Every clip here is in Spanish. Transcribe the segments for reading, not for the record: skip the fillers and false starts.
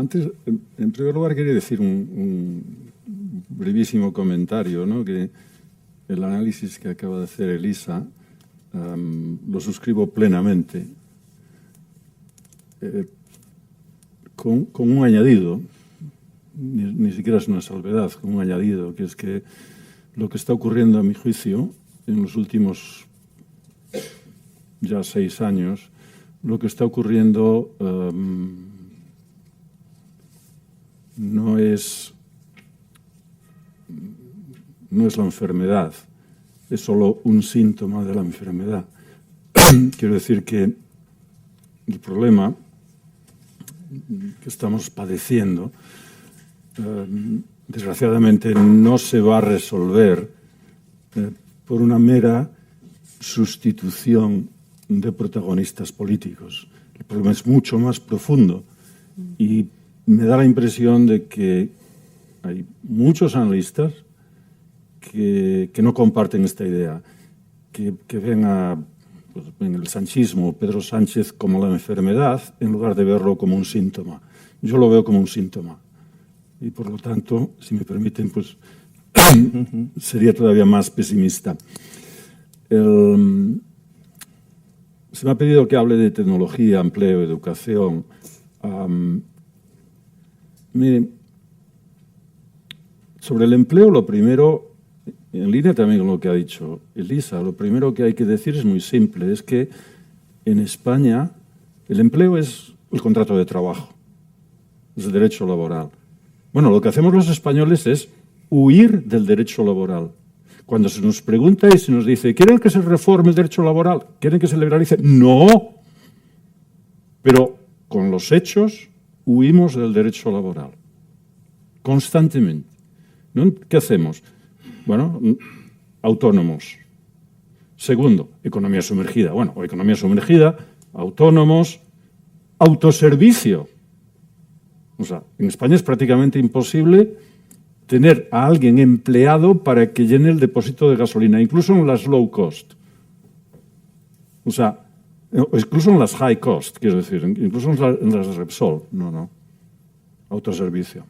antes, en primer lugar, quería decir un brevísimo comentario, ¿no? Que el análisis que acaba de hacer Elisa lo suscribo plenamente, con un añadido, ni siquiera es una salvedad, con un añadido, que es que lo que está ocurriendo, a mi juicio, en los últimos ya 6 años, lo que está ocurriendo no es la enfermedad, es solo un síntoma de la enfermedad. Quiero decir que el problema que estamos padeciendo, desgraciadamente, no se va a resolver por una mera sustitución de protagonistas políticos. El problema es mucho más profundo y me da la impresión de que hay muchos analistas que no comparten esta idea, que ven en el sanchismo, Pedro Sánchez, como la enfermedad en lugar de verlo como un síntoma. Yo lo veo como un síntoma y, por lo tanto, si me permiten, pues sería todavía más pesimista. Se me ha pedido que hable de tecnología, empleo, educación. Miren, sobre el empleo, lo primero, en línea también con lo que ha dicho Elisa, lo primero que hay que decir es muy simple, es que en España el empleo es el contrato de trabajo, es el derecho laboral. Bueno, lo que hacemos los españoles es huir del derecho laboral. Cuando se nos pregunta y se nos dice, ¿quieren que se reforme el derecho laboral? ¿Quieren que se liberalice? ¡No! Pero con los hechos huimos del derecho laboral, constantemente. ¿No? ¿Qué hacemos? Bueno, autónomos. Segundo, economía sumergida. Bueno, o economía sumergida, autónomos, autoservicio. O sea, en España es prácticamente imposible tener a alguien empleado para que llene el depósito de gasolina, incluso en las low cost. O sea, incluso en las high cost, quiero decir, incluso en las de Repsol. No. Autoservicio.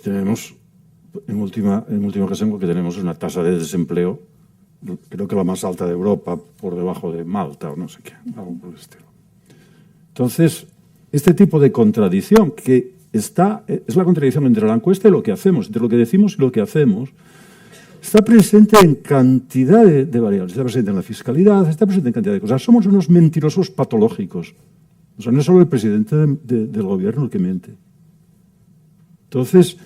Tenemos, en última ocasión, lo que tenemos es una tasa de desempleo, creo que la más alta de Europa, por debajo de Malta o no sé qué, algo por el estilo. Entonces, este tipo de contradicción que es la contradicción entre la encuesta y lo que hacemos, entre lo que decimos y lo que hacemos, está presente en cantidad de variables. Está presente en la fiscalidad, está presente en cantidad de cosas. Somos unos mentirosos patológicos. O sea, no es solo el presidente del gobierno el que miente. Entonces,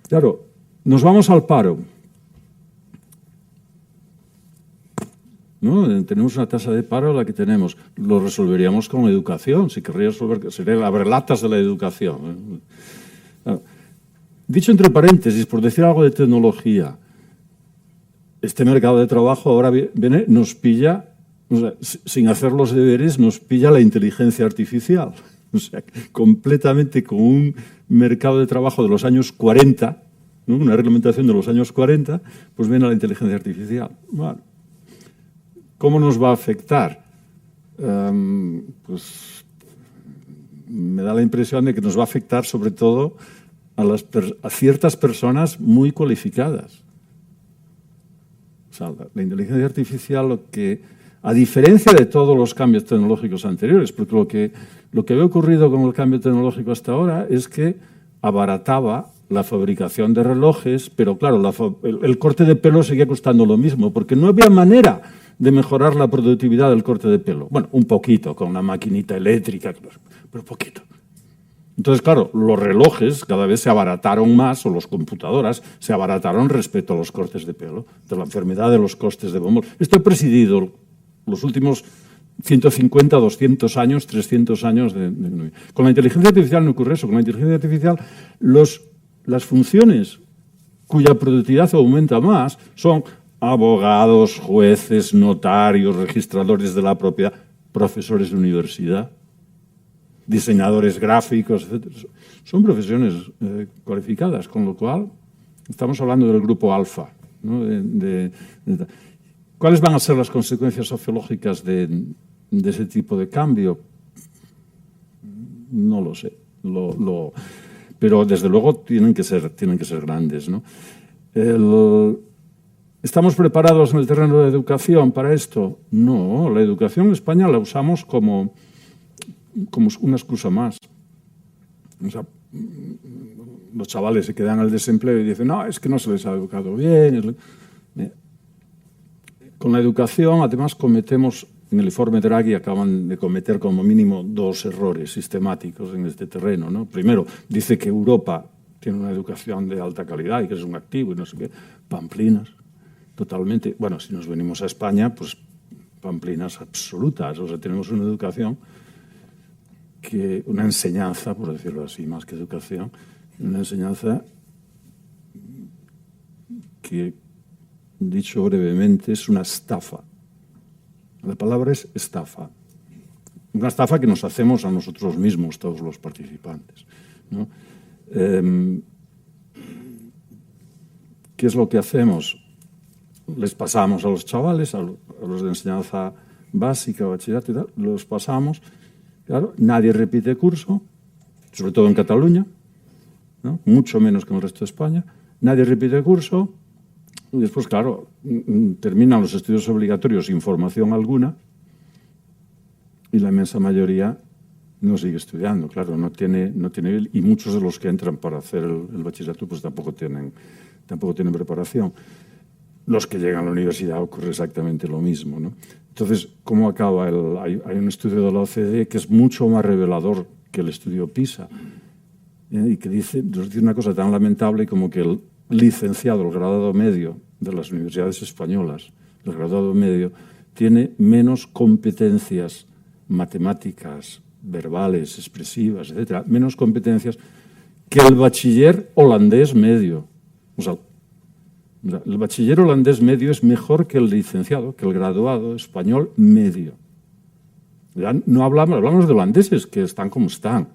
claro, nos vamos al paro, ¿no? Tenemos una tasa de paro la que tenemos. Lo resolveríamos con la educación, si querría resolver, sería la abrelatas de la educación. Dicho entre paréntesis, por decir algo de tecnología, este mercado de trabajo ahora viene, nos pilla, o sea, sin hacer los deberes, nos pilla la inteligencia artificial. O sea, completamente con un mercado de trabajo de los años 40, ¿no? Una reglamentación de los años 40, pues viene la inteligencia artificial. Bueno, ¿cómo nos va a afectar? Pues me da la impresión de que nos va a afectar sobre todo a ciertas personas muy cualificadas. O sea, la inteligencia artificial, lo que, a diferencia de todos los cambios tecnológicos anteriores, porque lo que había ocurrido con el cambio tecnológico hasta ahora es que abarataba la fabricación de relojes, pero claro, el corte de pelo seguía costando lo mismo, porque no había manera de mejorar la productividad del corte de pelo. Bueno, un poquito, con una maquinita eléctrica, pero poquito. Entonces, claro, los relojes cada vez se abarataron más, o las computadoras se abarataron respecto a los cortes de pelo, de la enfermedad de los costes de bemol. Esto ha presidido los últimos 150, 200 años, 300 años de economía. Con la inteligencia artificial no ocurre eso. Con la inteligencia artificial, las funciones cuya productividad aumenta más son abogados, jueces, notarios, registradores de la propiedad, profesores de universidad, diseñadores gráficos, etc. Son profesiones cualificadas, con lo cual estamos hablando del grupo alfa, ¿no? ¿Cuáles van a ser las consecuencias sociológicas de ese tipo de cambio? No lo sé. Pero desde luego tienen que ser grandes, ¿no? ¿Estamos preparados en el terreno de la educación para esto? No, la educación en España la usamos como una excusa más. O sea, los chavales se quedan al desempleo y dicen, no, es que no se les ha educado bien. Con la educación, además, cometemos, en el informe Draghi acaban de cometer como mínimo 2 errores sistemáticos en este terreno, ¿no? Primero, dice que Europa tiene una educación de alta calidad y que es un activo y no sé qué. Pamplinas, totalmente. Bueno, si nos venimos a España, pues pamplinas absolutas. O sea, tenemos una educación, una enseñanza, por decirlo así, más que educación, una enseñanza que, dicho brevemente, es una estafa. La palabra es estafa. Una estafa que nos hacemos a nosotros mismos, todos los participantes, ¿no? ¿Qué es lo que hacemos? Les pasamos a los chavales, a los de enseñanza básica, bachillerato y tal, los pasamos. Claro, nadie repite curso, sobre todo en Cataluña, ¿no? Mucho menos que en el resto de España. Nadie repite curso. Y después, claro, terminan los estudios obligatorios sin formación alguna y la inmensa mayoría no sigue estudiando, claro, no tiene y muchos de los que entran para hacer el bachillerato pues tampoco tienen preparación. Los que llegan a la universidad ocurre exactamente lo mismo, ¿no? Entonces, ¿cómo acaba? Hay un estudio de la OCDE que es mucho más revelador que el estudio PISA, y que nos dice una cosa tan lamentable como que el licenciado, el graduado medio de las universidades españolas, el graduado medio, tiene menos competencias matemáticas, verbales, expresivas, etcétera, menos competencias que el bachiller holandés medio. O sea, el bachiller holandés medio es mejor que el licenciado, que el graduado español medio. Ya no hablamos de holandeses que están como están.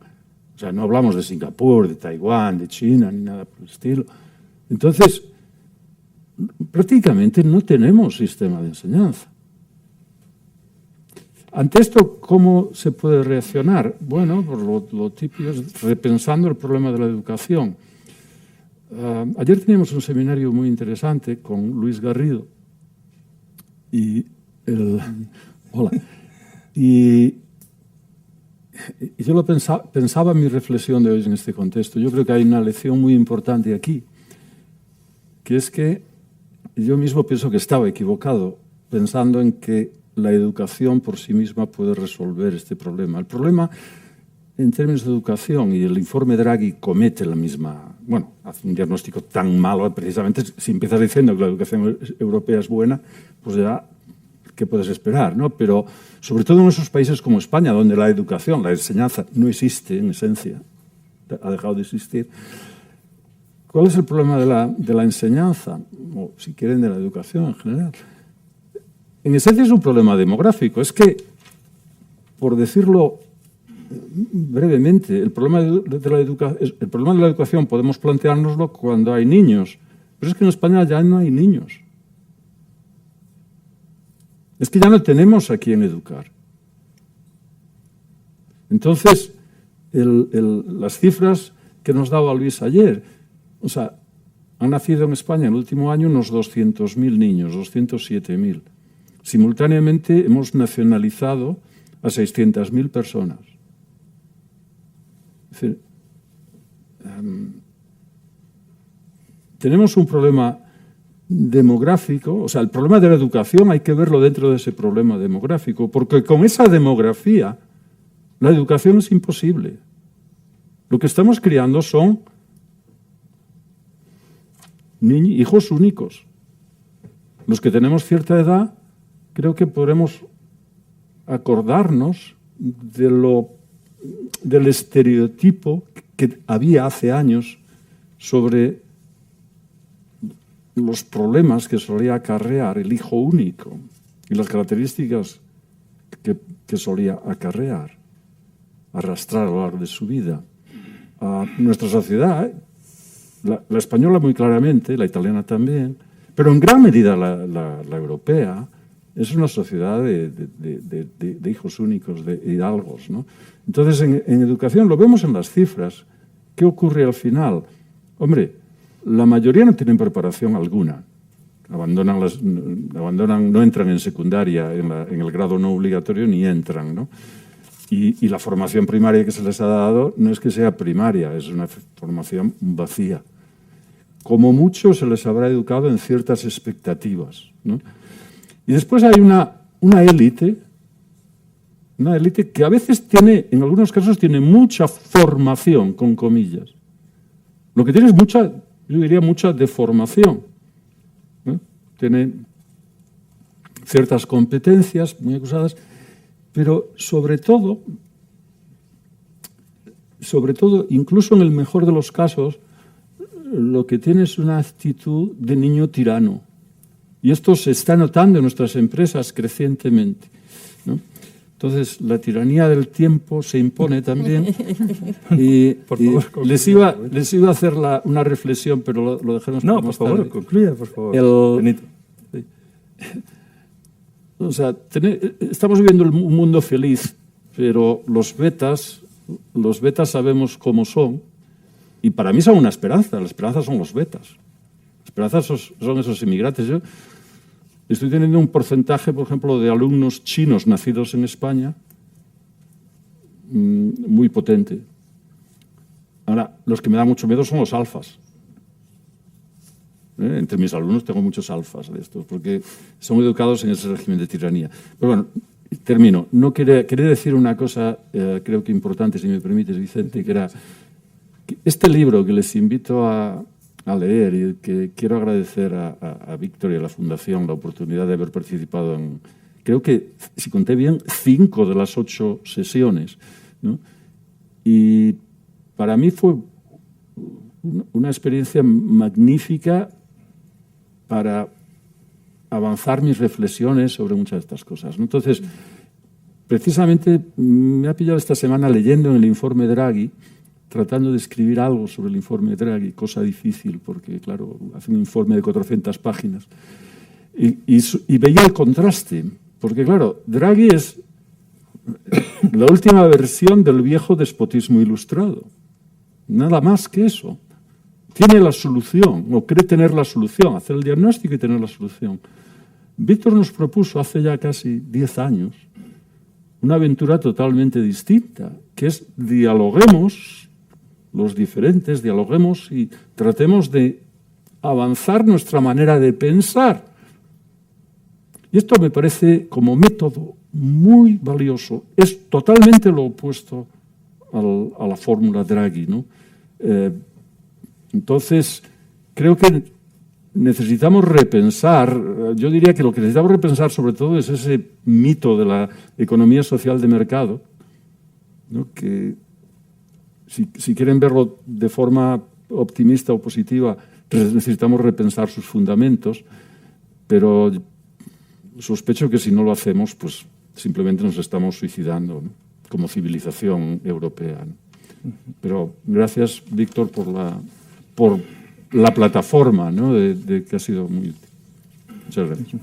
O sea, no hablamos de Singapur, de Taiwán, de China, ni nada por el estilo. Entonces, prácticamente no tenemos sistema de enseñanza. Ante esto, ¿cómo se puede reaccionar? Bueno, por lo típico es repensando el problema de la educación. Ayer teníamos un seminario muy interesante con Luis Garrido hola. Y yo pensaba en mi reflexión de hoy en este contexto. Yo creo que hay una lección muy importante aquí, que es que yo mismo pienso que estaba equivocado pensando en que la educación por sí misma puede resolver este problema. El problema en términos de educación, y el informe Draghi comete la misma, bueno, hace un diagnóstico tan malo, precisamente si empiezas diciendo que la educación europea es buena, pues ya, ¿qué puedes esperar, no? Pero sobre todo en esos países como España, donde la educación, la enseñanza, no existe en esencia, ha dejado de existir. ¿Cuál es el problema de la enseñanza? O, si quieren, de la educación en general. En esencia es un problema demográfico. Es que, por decirlo brevemente, el problema de la educación podemos planteárnoslo cuando hay niños. Pero es que en España ya no hay niños. Es que ya no tenemos a quién educar. Entonces, las cifras que nos daba Luis ayer, o sea, han nacido en España en el último año unos 200.000 niños, 207.000. Simultáneamente hemos nacionalizado a 600.000 personas. Es decir, tenemos un problema demográfico, o sea, el problema de la educación hay que verlo dentro de ese problema demográfico, porque con esa demografía la educación es imposible. Lo que estamos criando son hijos únicos. Los que tenemos cierta edad, creo que podremos acordarnos del estereotipo que había hace años sobre los problemas que solía acarrear el hijo único y las características que solía acarrear, arrastrar a lo largo de su vida. Nuestra sociedad, la española muy claramente, la italiana también, pero en gran medida la europea, Es una sociedad de hijos únicos, de hidalgos, ¿no? Entonces, en educación lo vemos en las cifras. ¿Qué ocurre al final? Hombre, la mayoría no tienen preparación alguna. Abandonan, no entran en secundaria, en el grado no obligatorio, ni entran, ¿no? Y la formación primaria que se les ha dado no es que sea primaria, es una formación vacía. Como mucho se les habrá educado en ciertas expectativas, ¿no? Y después hay una élite que a veces tiene, en algunos casos, tiene mucha formación, con comillas. Lo que tiene es mucha, yo diría, mucha deformación, ¿no? Tiene ciertas competencias muy acusadas, pero sobre todo, incluso en el mejor de los casos, lo que tiene es una actitud de niño tirano. Y esto se está notando en nuestras empresas crecientemente, ¿no? Entonces, la tiranía del tiempo se impone también. Y les iba a hacer una reflexión, pero lo dejaremos para más tarde. No, por favor, concluya, por favor. O sea, estamos viviendo un mundo feliz, pero los betas sabemos cómo son, y para mí son una esperanza. La esperanza son los betas. La esperanza son esos inmigrantes. Yo estoy teniendo un porcentaje, por ejemplo, de alumnos chinos nacidos en España muy potente. Ahora, los que me dan mucho miedo son los alfas. Entre mis alumnos tengo muchos alfas de estos, porque son educados en ese régimen de tiranía. Pero bueno, termino. No quería decir una cosa, creo que importante, si me permites, Vicente, que era que este libro que les invito a leer y que quiero agradecer a Víctor y a la Fundación la oportunidad de haber participado en, creo que, si conté bien, 5 de las 8 sesiones, ¿no? Y para mí fue una experiencia magnífica para avanzar mis reflexiones sobre muchas de estas cosas, ¿no? Entonces, precisamente me ha pillado esta semana leyendo en el informe Draghi, tratando de escribir algo sobre el informe Draghi, cosa difícil porque, claro, hace un informe de 400 páginas. Y veía el contraste, porque, claro, Draghi es la última versión del viejo despotismo ilustrado. Nada más que eso. Tiene la solución, o cree tener la solución, hacer el diagnóstico y tener la solución. Víctor nos propuso hace ya casi 10 años una aventura totalmente distinta, que es dialoguemos los diferentes, dialoguemos y tratemos de avanzar nuestra manera de pensar. Y esto me parece como método muy valioso. Es totalmente lo opuesto a la fórmula Draghi, ¿no? Entonces, creo que necesitamos repensar, yo diría que lo que necesitamos repensar sobre todo es ese mito de la economía social de mercado, ¿no? Que si quieren verlo de forma optimista o positiva, necesitamos repensar sus fundamentos, pero sospecho que si no lo hacemos, pues simplemente nos estamos suicidando, ¿no? Como civilización europea, ¿no? Pero gracias, Víctor, por la plataforma, ¿no? de que ha sido muy útil. Muchas gracias.